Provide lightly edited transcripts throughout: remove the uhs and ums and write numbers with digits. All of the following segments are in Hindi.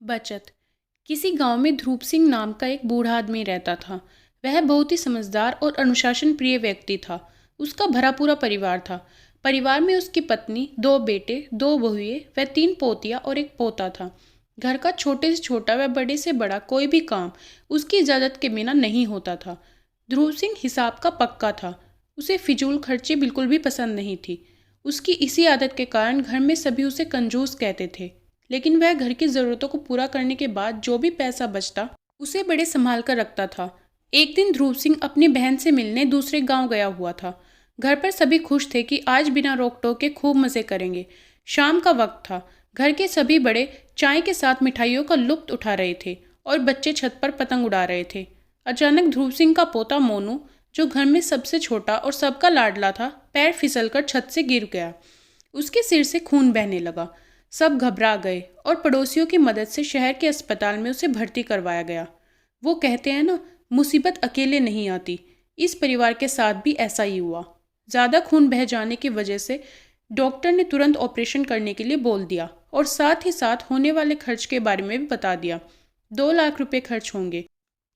बचत। किसी गांव में ध्रुव सिंह नाम का एक बूढ़ा आदमी रहता था। वह बहुत ही समझदार और अनुशासन प्रिय व्यक्ति था। उसका भरा पूरा परिवार था। परिवार में उसकी पत्नी, दो बेटे, दो बहुएं व तीन पोतियां और एक पोता था। घर का छोटे से छोटा व बड़े से बड़ा कोई भी काम उसकी इजाज़त के बिना नहीं होता था। ध्रुव सिंह हिसाब का पक्का था। उसे फिजूल खर्ची बिल्कुल भी पसंद नहीं थी। उसकी इसी आदत के कारण घर में सभी उसे कंजूस कहते थे। लेकिन वह घर की ज़रूरतों को पूरा करने के बाद जो भी पैसा बचता उसे बड़े संभाल कर रखता था। एक दिन ध्रुव सिंह अपनी बहन से मिलने दूसरे गांव गया हुआ था। घर पर सभी खुश थे कि आज बिना रोक टोक के खूब मज़े करेंगे। शाम का वक्त था। घर के सभी बड़े चाय के साथ मिठाइयों का लुत्फ उठा रहे थे और बच्चे छत पर पतंग उड़ा रहे थे। अचानक ध्रुव सिंह का पोता मोनू, जो घर में सबसे छोटा और सबका लाडला था, पैर फिसलकर छत से गिर गया। उसके सिर से खून बहने लगा। सब घबरा गए और पड़ोसियों की मदद से शहर के अस्पताल में उसे भर्ती करवाया गया। वो कहते हैं ना, मुसीबत अकेले नहीं आती। इस परिवार के साथ भी ऐसा ही हुआ। ज़्यादा खून बह जाने की वजह से डॉक्टर ने तुरंत ऑपरेशन करने के लिए बोल दिया और साथ ही साथ होने वाले खर्च के बारे में भी बता दिया। 2 लाख रुपए खर्च होंगे।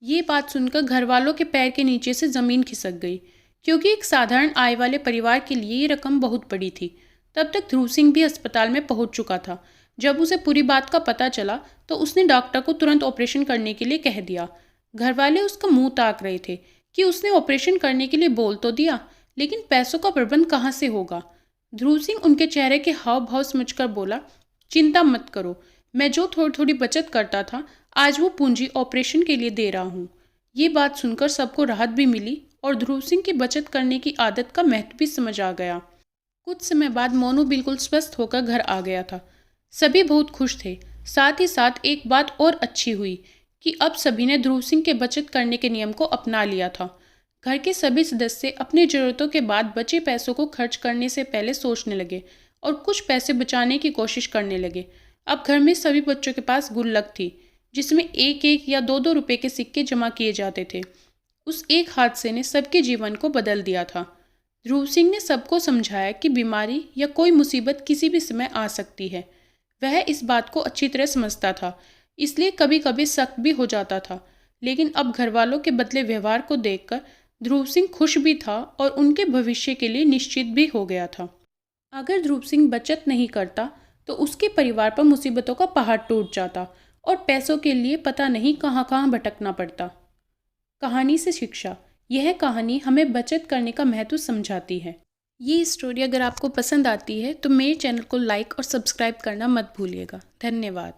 ये बात सुनकर घर वालों के पैर के नीचे से ज़मीन खिसक गई, क्योंकि एक साधारण आय वाले परिवार के लिए ये रकम बहुत बड़ी थी। तब तक ध्रुव सिंह भी अस्पताल में पहुंच चुका था। जब उसे पूरी बात का पता चला तो उसने डॉक्टर को तुरंत ऑपरेशन करने के लिए कह दिया। घर वाले उसका मुंह ताक रहे थे कि उसने ऑपरेशन करने के लिए बोल तो दिया, लेकिन पैसों का प्रबंध कहाँ से होगा। ध्रुव सिंह उनके चेहरे के हाव भाव समझकर बोला, चिंता मत करो, मैं जो थोड़ी थोड़ी बचत करता था आज वो पूंजी ऑपरेशन के लिए दे रहा हूँ। ये बात सुनकर सबको राहत भी मिली और ध्रुव सिंह की बचत करने की आदत का महत्व भी समझ आ गया। कुछ समय बाद मोनू बिल्कुल स्वस्थ होकर घर आ गया था। सभी बहुत खुश थे। साथ ही साथ एक बात और अच्छी हुई कि अब सभी ने ध्रुव सिंह के बचत करने के नियम को अपना लिया था। घर के सभी सदस्य अपनी ज़रूरतों के बाद बचे पैसों को खर्च करने से पहले सोचने लगे और कुछ पैसे बचाने की कोशिश करने लगे। अब घर में सभी बच्चों के पास गुल्लक थी, जिसमें 1-1 या 2-2 रुपए के सिक्के जमा किए जाते थे। उस एक हादसे ने सबके जीवन को बदल दिया था। ध्रुव सिंह ने सबको समझाया कि बीमारी या कोई मुसीबत किसी भी समय आ सकती है। वह इस बात को अच्छी तरह समझता था, इसलिए कभी कभी सख्त भी हो जाता था। लेकिन अब घर वालों के बदले व्यवहार को देखकर ध्रुव सिंह खुश भी था और उनके भविष्य के लिए निश्चित भी हो गया था। अगर ध्रुव सिंह बचत नहीं करता तो उसके परिवार पर मुसीबतों का पहाड़ टूट जाता और पैसों के लिए पता नहीं कहाँ कहाँ भटकना पड़ता। कहानी से शिक्षा। यह कहानी हमें बचत करने का महत्व समझाती है। ये स्टोरी अगर आपको पसंद आती है तो मेरे चैनल को लाइक और सब्सक्राइब करना मत भूलिएगा। धन्यवाद।